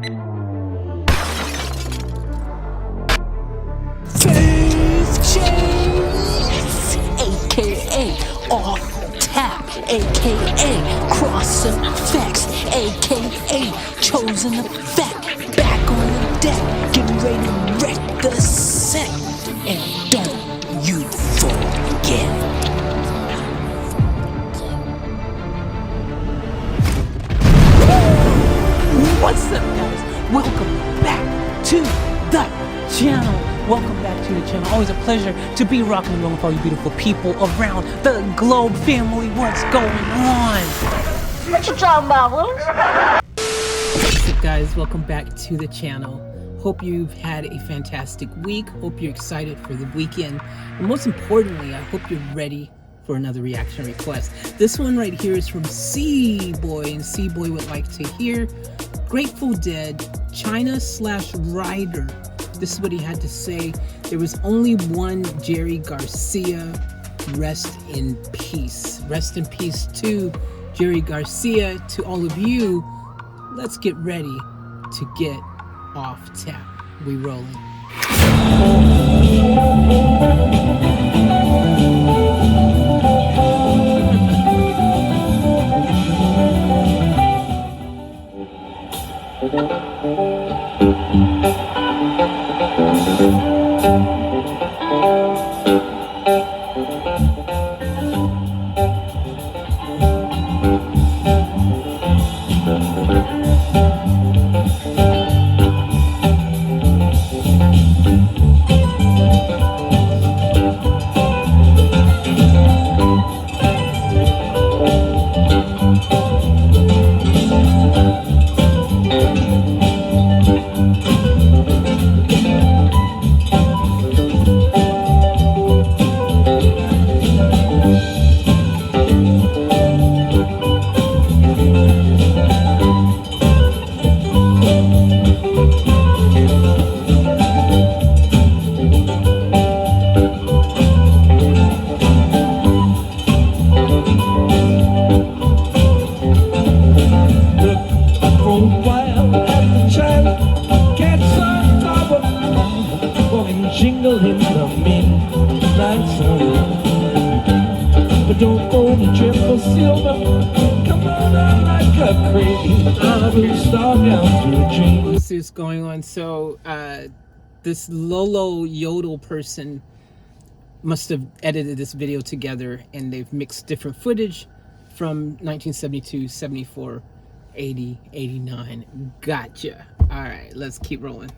aka off tap, aka crossing effects, aka chosen effect. Back on the deck, getting ready to wreck the set. And don't you forget. What's up, guys? Welcome back to the channel. Welcome back to the channel. Always a pleasure to be rocking and rolling with all you beautiful people around the globe. Family, what's going on? What you talking about, Willis? What's up, guys? Welcome back to the channel. Hope you've had a fantastic week. Hope you're excited for the weekend. And most importantly, I hope you're ready for another reaction request. This one right here is from C-Boy, and C-Boy would like to hear Grateful Dead, China/Rider. This is what he had to say. There was only one Jerry Garcia. Rest in peace. Rest in peace to Jerry Garcia. To all of you, let's get ready to get off tap. We rolling. This is going on. So this Lolo Yodel person must have edited this video together, and they've mixed different footage from 1972, 74, 80, 89. Gotcha. All right, let's keep rolling.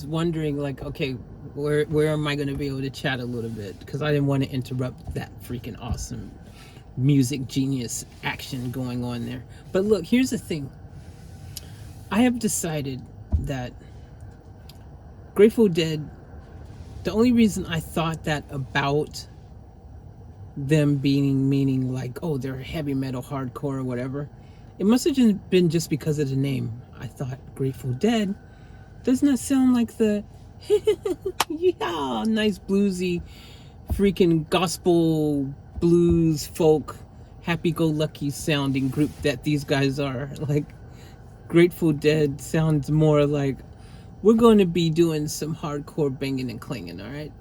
Wondering, like, okay, where am I going to be able to chat a little bit, because I didn't want to interrupt that freaking awesome music genius action going on there. But look, here's the thing. I have decided that Grateful Dead, the only reason I thought that about them being meaning like, oh, they're heavy metal, hardcore, or whatever, it must have been just because of the name. I thought Grateful Dead doesn't that sound like the yeah, nice bluesy freaking gospel blues folk happy-go-lucky sounding group that these guys are. Like Grateful Dead sounds more like we're going to be doing some hardcore banging and clanging, all right?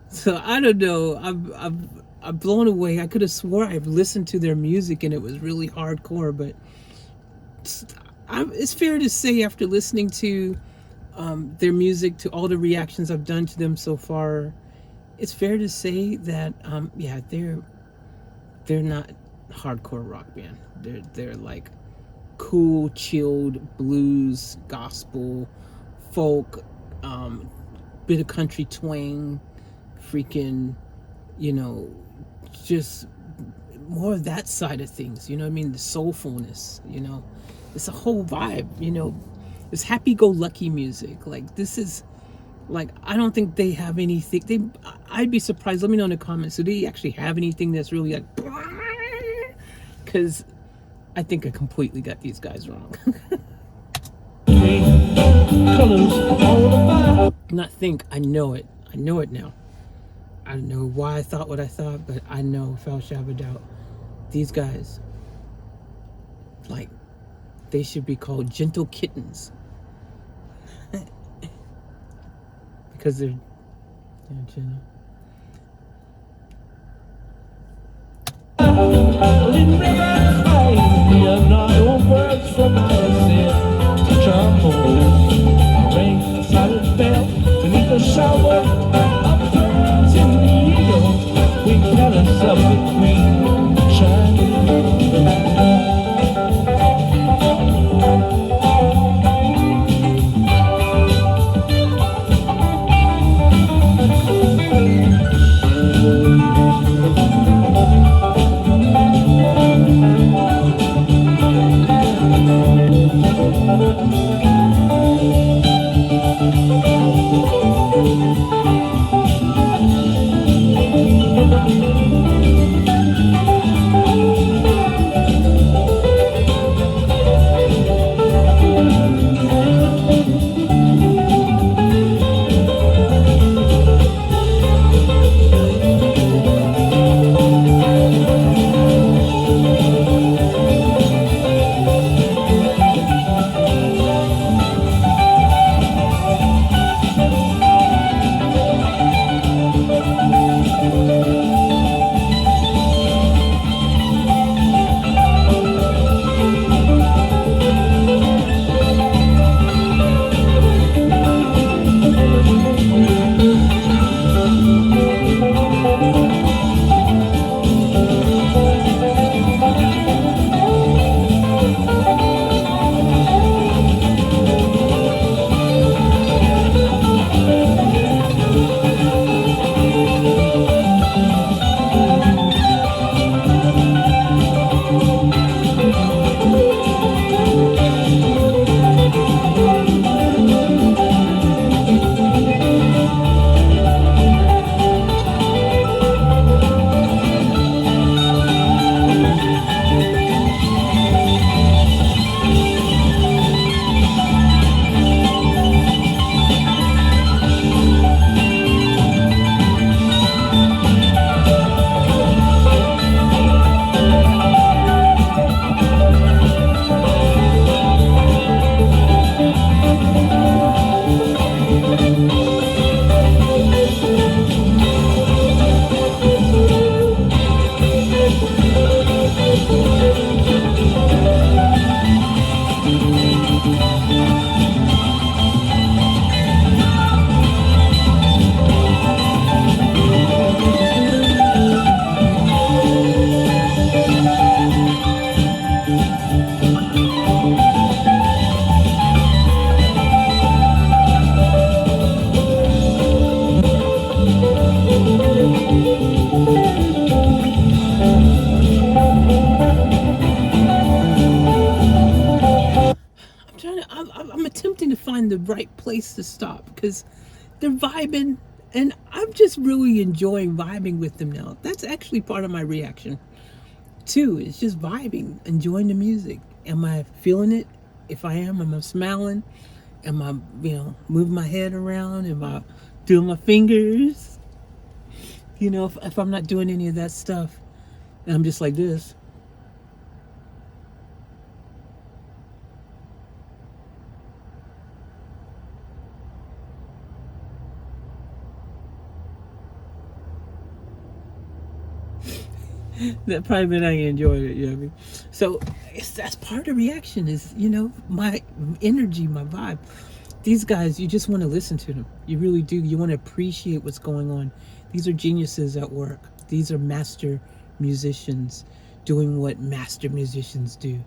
So I don't know. I'm blown away. I could have swore I've listened to their music and it was really hardcore, but it's fair to say after listening to their music, to all the reactions I've done to them so far, it's fair to say that yeah, they're not hardcore rock band. They're like cool, chilled blues, gospel, folk, bit of country twang, freaking, you know, just more of that side of things, you know what I mean? The soulfulness, you know, it's a whole vibe, you know, it's happy-go-lucky music. Like, this is, like, I don't think they have anything, I'd be surprised, let me know in the comments, do they actually have anything that's really like, because I think I completely got these guys wrong. Not think, I know it now. I don't know why I thought what I thought, but I know without a shadow of a doubt, these guys, like, they should be called gentle kittens. Because they're gentle. the right place to stop because they're vibing, and I'm just really enjoying vibing with them now. That's actually part of my reaction too. It's just vibing, enjoying the music. Am I feeling it? If I am I smiling? Am I, moving my head around? Am I doing my fingers? If I'm not doing any of that stuff, and I'm just like this. That probably meant I enjoyed it, you know what I mean? So that's part of the reaction is, my energy, my vibe. These guys, you just want to listen to them. You really do. You want to appreciate what's going on. These are geniuses at work. These are master musicians doing what master musicians do.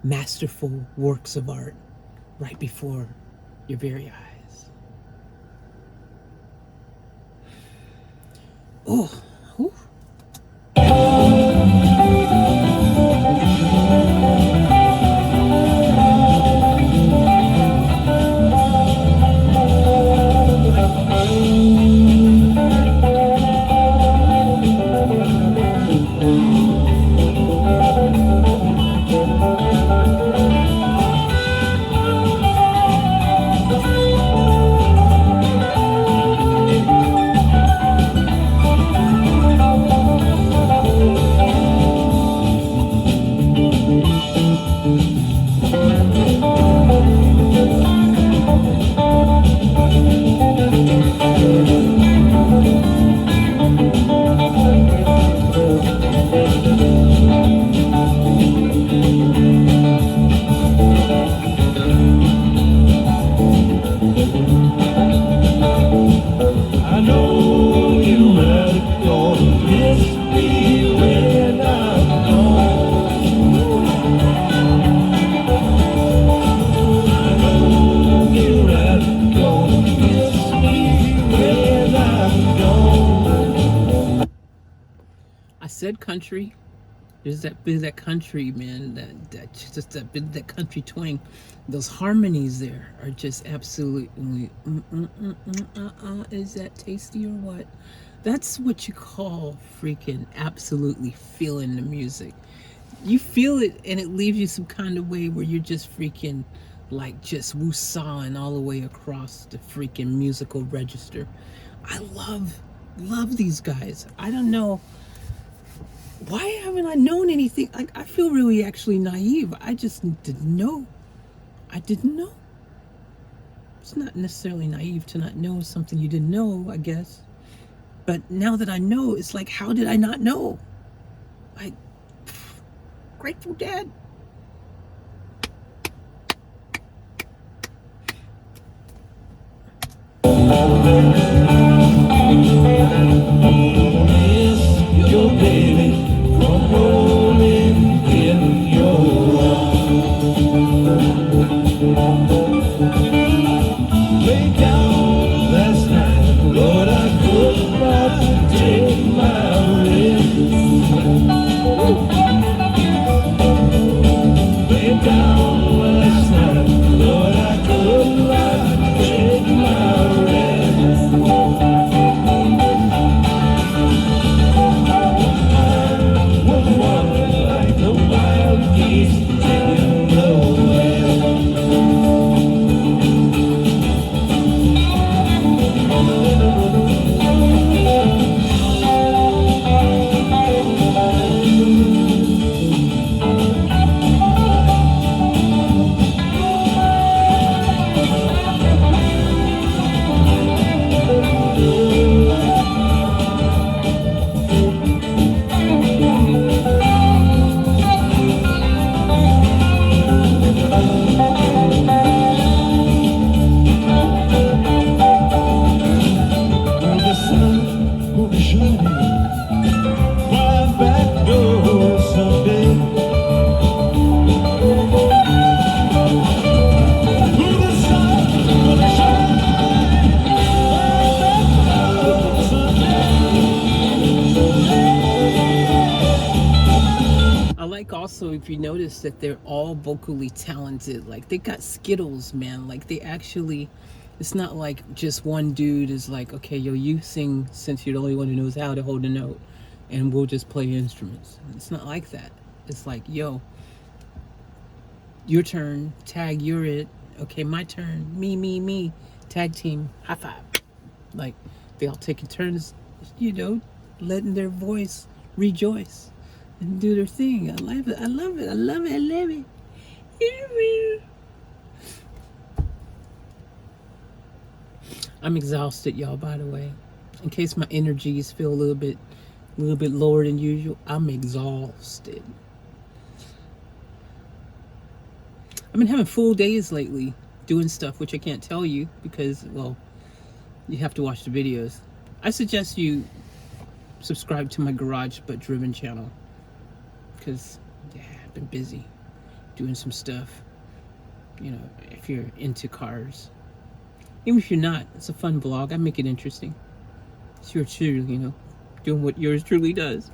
Masterful works of art right before your very eyes. Oh, whew. Said country. There's that bit of that country, man. That country twang. Those harmonies there are just absolutely. Is that tasty or what? That's what you call freaking absolutely feeling the music. You feel it, and it leaves you some kind of way where you're just freaking like just woosahing all the way across the freaking musical register. I love these guys. I don't know. Why haven't I known anything? I feel really actually naive. I just didn't know. I didn't know. It's not necessarily naive to not know something you didn't know, I guess. But now that I know, it's like, how did I not know? Grateful Dead. Your baby from rolling in your lay down last night, Lord, I could not take my rest. if you notice that they're all vocally talented. Like, they got skittles, man. Like, they actually, it's not like just one dude is like, okay, yo, you sing since you're the only one who knows how to hold a note, and we'll just play instruments. It's not like that. It's like, yo, your turn, tag, you're it. Okay, my turn, me, tag team, high five. Like, they all taking turns, you know, letting their voice rejoice and do their thing. I love it. I love it. I love it. I love it. I'm exhausted, y'all, by the way. In case my energies feel a little bit lower than usual, I'm exhausted. I've been having full days lately doing stuff, which I can't tell you because, well, you have to watch the videos. I suggest you subscribe to my Garage But Driven channel because, yeah, I've been busy doing some stuff. You know, if you're into cars. Even if you're not, it's a fun vlog. I make it interesting. It's your true, you know, doing what yours truly does.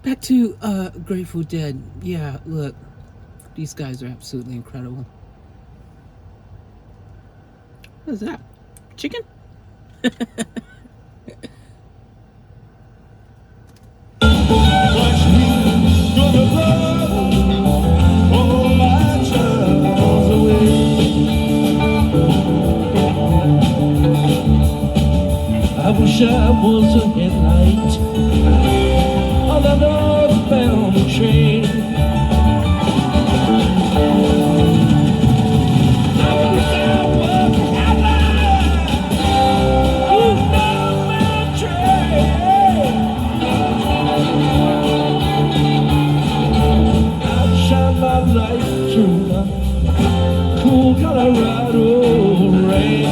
Back to Grateful Dead. Yeah, look, these guys are absolutely incredible. What is that? Chicken? I wish I was a headlight on a northbound train. I wish I was a headlight on a northbound train. I'd shine my light through the cool Colorado rain.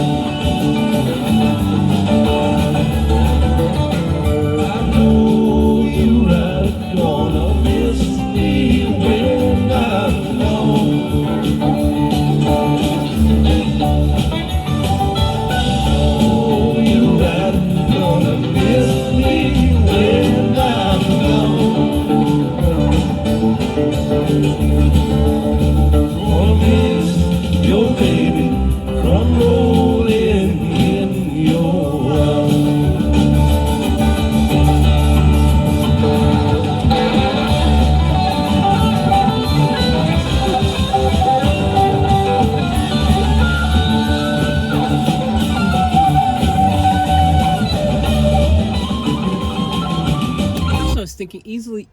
Thinking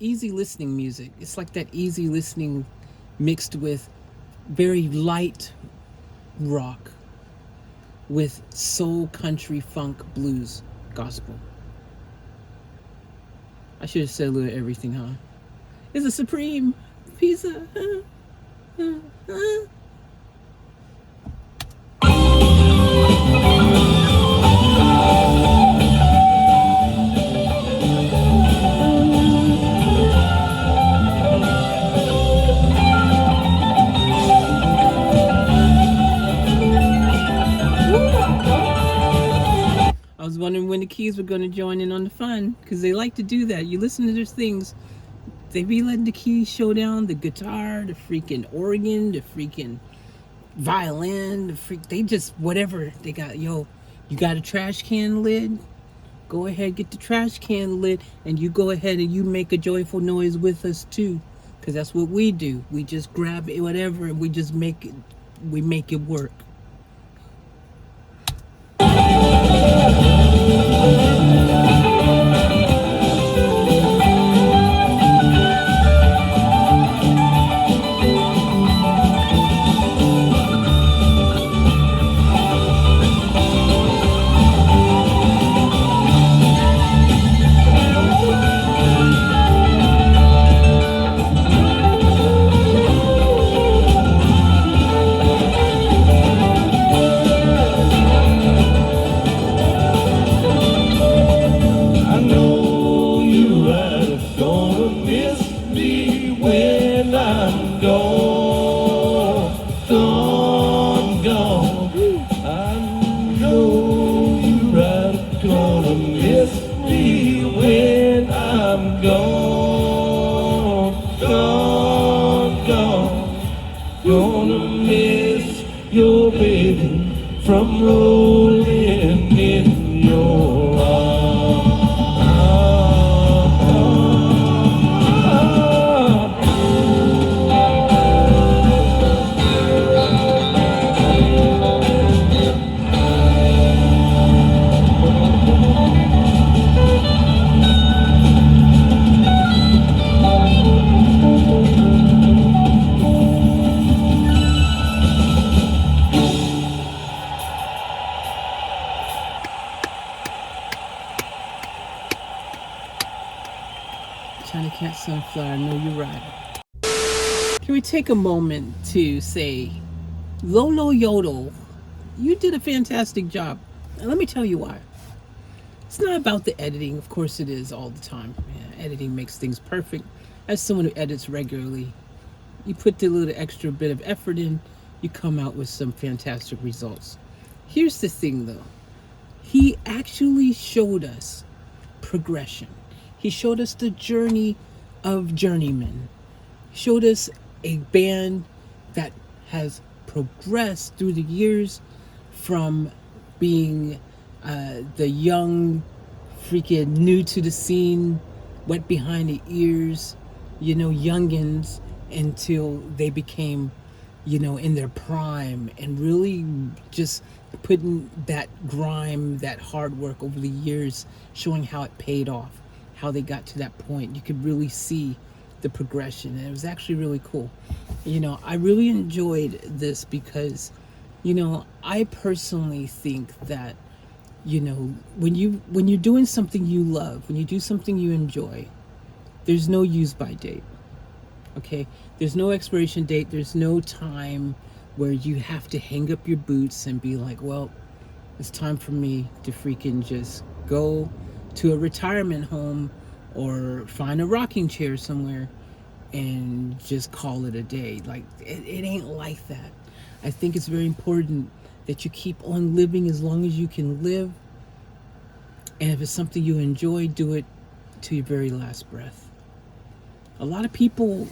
easy listening music. It's like that easy listening mixed with very light rock with soul, country, funk, blues, gospel. I should have said a little everything, huh? It's a supreme pizza. I was wondering when the Keys were going to join in on the fun, because they like to do that. You listen to their things, they be letting the keys show down, the guitar, the freaking organ, the freaking violin, they just, whatever they got. Yo, you got a trash can lid? Go ahead, get the trash can lid, and you go ahead and you make a joyful noise with us too, because that's what we do. We just grab it, whatever, and we just make it work. from rolling in your arms. China Cat Sunflower, I know you're right. Can we take a moment to say, Lolo Yodel, you did a fantastic job. And let me tell you why. It's not about the editing. Of course it is all the time. Yeah, editing makes things perfect. As someone who edits regularly, you put the little extra bit of effort in, you come out with some fantastic results. Here's the thing though. He actually showed us progression. He showed us the journey of journeymen. He showed us a band that has progressed through the years from being the young, freaking new to the scene, wet behind the ears, youngins, until they became, in their prime, and really just putting that grime, that hard work over the years, showing how it paid off, how they got to that point. You could really see the progression, and it was actually really cool. I really enjoyed this because, I personally think that, when you're doing something you love, when you do something you enjoy, there's no use by date. Okay, there's no expiration date. There's no time where you have to hang up your boots and be like, well, it's time for me to freaking just go to a retirement home or find a rocking chair somewhere and just call it a day. Like, it ain't like that. I think it's very important that you keep on living as long as you can live. And if it's something you enjoy, do it to your very last breath. A lot of people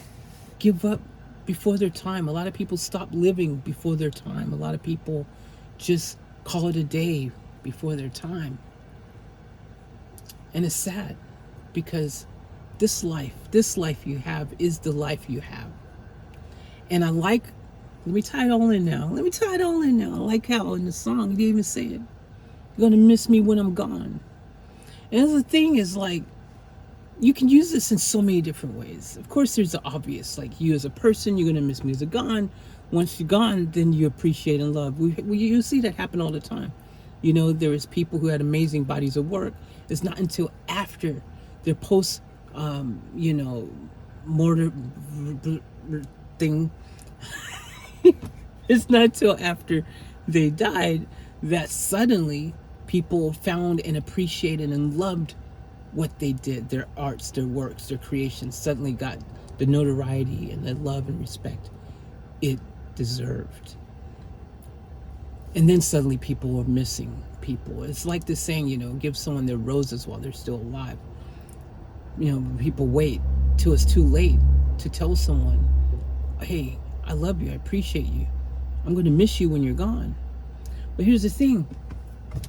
give up before their time. A lot of people stop living before their time. A lot of people just call it a day before their time. And it's sad because this life you have is the life you have. And let me tie it all in now. I like how in the song, you didn't even say it. You're gonna miss me when I'm gone. And the thing is, like, you can use this in so many different ways. Of course, there's the obvious, like, you as a person, you're gonna miss me as a gone. Once you're gone, then you appreciate and love. You see that happen all the time. There is people who had amazing bodies of work. It's not until after their post, mortar thing. It's not until after they died that suddenly people found and appreciated and loved what they did. Their arts, their works, their creations suddenly got the notoriety and the love and respect it deserved. And then suddenly people were missing people. It's like this saying, give someone their roses while they're still alive. People wait till it's too late to tell someone, hey, I love you, I appreciate you. I'm going to miss you when you're gone. But here's the thing.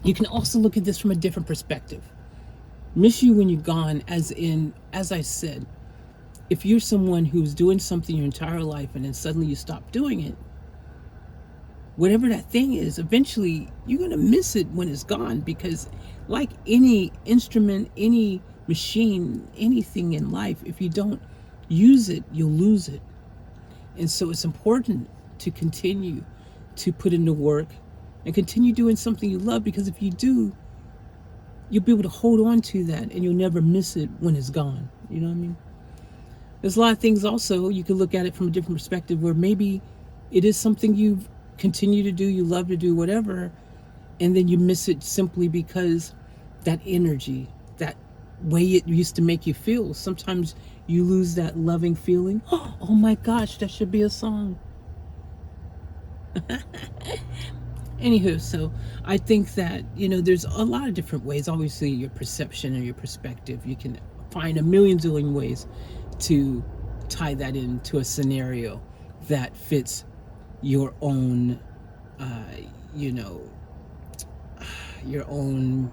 You can also look at this from a different perspective. Miss you when you're gone, as in, as I said, if you're someone who's doing something your entire life and then suddenly you stop doing it, whatever that thing is, eventually you're going to miss it when it's gone, because like any instrument, any machine, anything in life, if you don't use it, you'll lose it. And so it's important to continue to put in the work and continue doing something you love, because if you do, you'll be able to hold on to that and you'll never miss it when it's gone. You know what I mean? There's a lot of things also, you can look at it from a different perspective, where maybe it is something you continue to do, you love to do, whatever, and then you miss it simply because that energy, that way it used to make you feel, sometimes you lose that loving feeling. Oh my gosh, that should be a song. Anywho, so I think that, there's a lot of different ways. Obviously, your perception and your perspective, you can find a million zillion ways to tie that into a scenario that fits your own, your own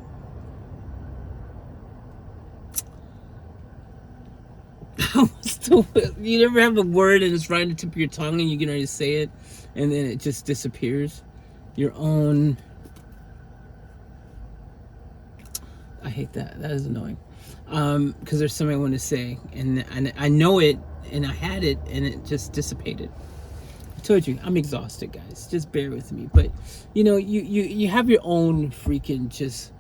you never have a word and it's right on the tip of your tongue and you get ready to say it and then it just disappears. Your own, I hate that. That is annoying. Because there's something I want to say and I know it and I had it and it just dissipated. I told you, I'm exhausted, guys. Just bear with me. But you know, you have your own freaking just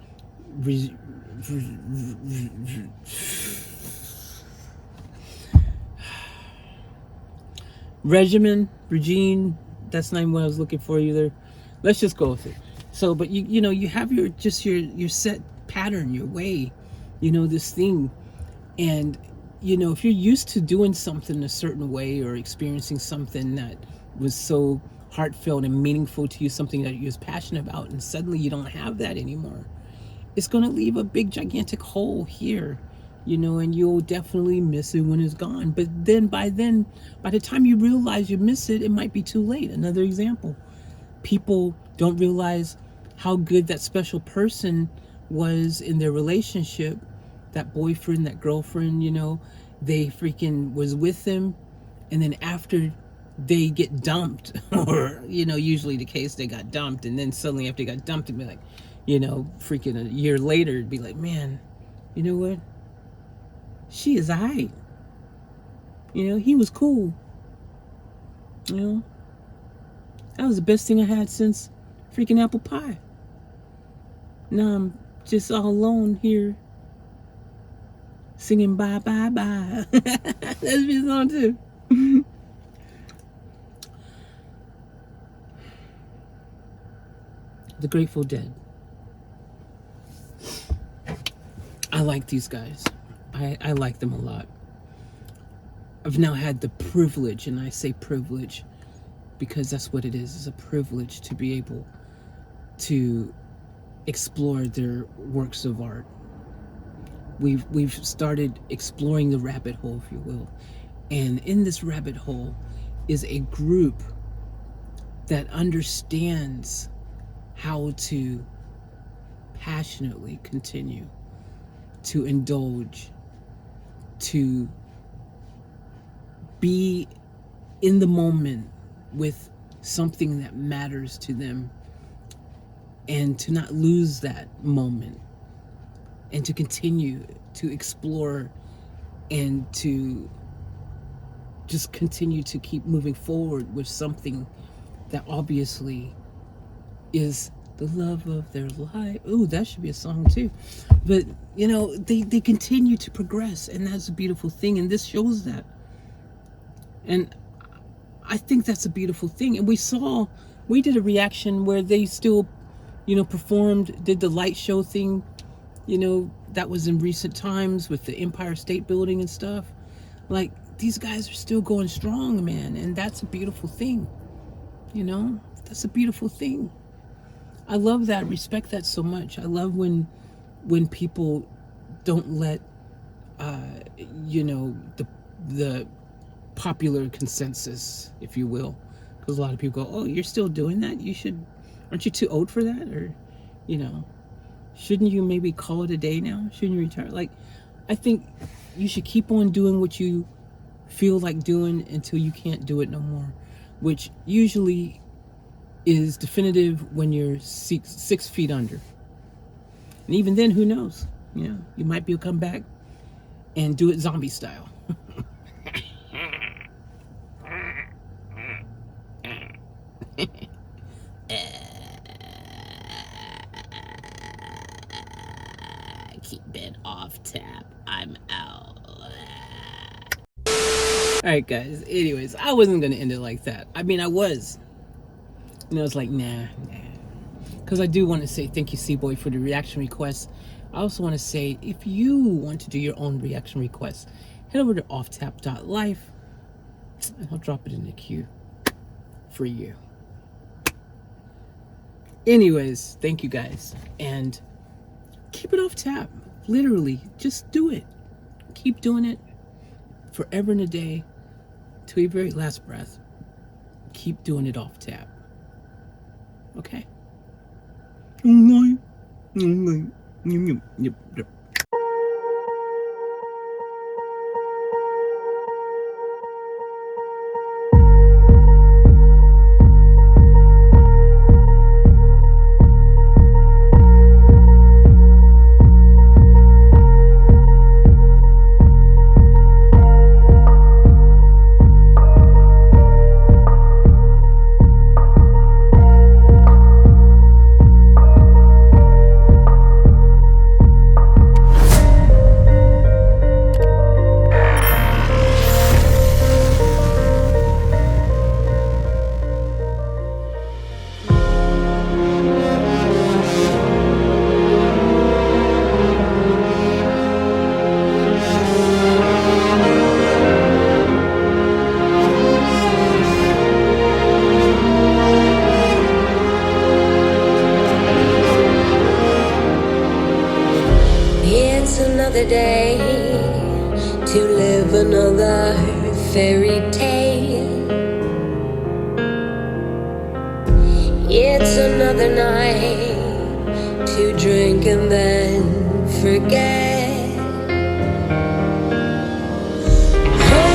regime, that's not even what I was looking for either. Let's just go with it. So, but you know, you have your set pattern, your way, you know, this thing. And, you know, if you're used to doing something a certain way or experiencing something that was so heartfelt and meaningful to you, something that you're passionate about, and suddenly you don't have that anymore, it's going to leave a big, gigantic hole here, you know, and you'll definitely miss it when it's gone. But then, by the time you realize you miss it, it might be too late. Another example, people don't realize how good that special person was in their relationship, that boyfriend, that girlfriend, you know, they freaking was with them, and then after they get dumped, or, you know, usually the case, they got dumped, and then suddenly after they got dumped, it'd be like, you know, freaking a year later, it'd be like, man, you know what? She is aight. You know, he was cool. You know, that was the best thing I had since freaking apple pie. Now I'm just all alone here singing bye bye bye. That's my song too. The Grateful Dead. I like these guys. I like them a lot. I've now had the privilege, and I say privilege because that's what it is. It's a privilege to be able to explore their works of art. We've started exploring the rabbit hole, if you will. And in this rabbit hole is a group that understands how to passionately continue to indulge, to be in the moment with something that matters to them, and to not lose that moment, and to continue to explore and to just continue to keep moving forward with something that obviously is the love of their life. Ooh, that should be a song too. But, you know, they continue to progress, and that's a beautiful thing, and this shows that. And I think that's a beautiful thing. And we did a reaction where they still, you know, did the light show thing, you know, that was in recent times with the Empire State Building and stuff. Like, these guys are still going strong, man, and that's a beautiful thing. You know, that's a beautiful thing. I love that, respect that so much. I love when people don't let, you know, the popular consensus, if you will, because a lot of people go, oh, you're still doing that? Aren't you too old for that? Or, you know, shouldn't you maybe call it a day now? Shouldn't you retire? Like, I think you should keep on doing what you feel like doing until you can't do it no more, which usually is definitive when you're 6 feet under. And even then, who knows? You know, you might be able to come back and do it zombie style. Keep it off tap. I'm out. Alright, guys. Anyways, I wasn't going to end it like that. I mean, I was. And I was like, nah. Because I do want to say thank you, C-Boy, for the reaction request. I also want to say, if you want to do your own reaction requests, head over to offtap.life and I'll drop it in the queue for you. Anyways, thank you guys. And keep it off tap. Literally, just do it. Keep doing it forever and a day till your very last breath. Keep doing it off tap. Okay? Another day to live another fairy tale. It's another night to drink and then forget. Oh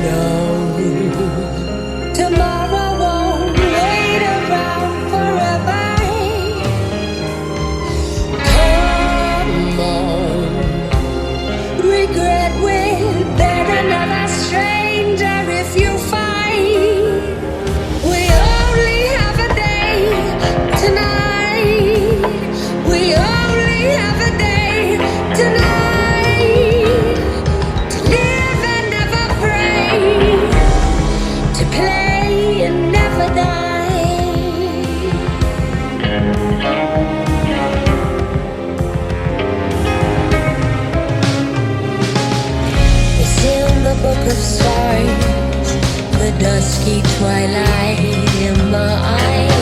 no, tomorrow won't wait around forever. Regret will bear another stranger if you find we only have a day tonight. We only have a day tonight to live and never pray, to play and never die. Book of stars, the dusky twilight in my eyes.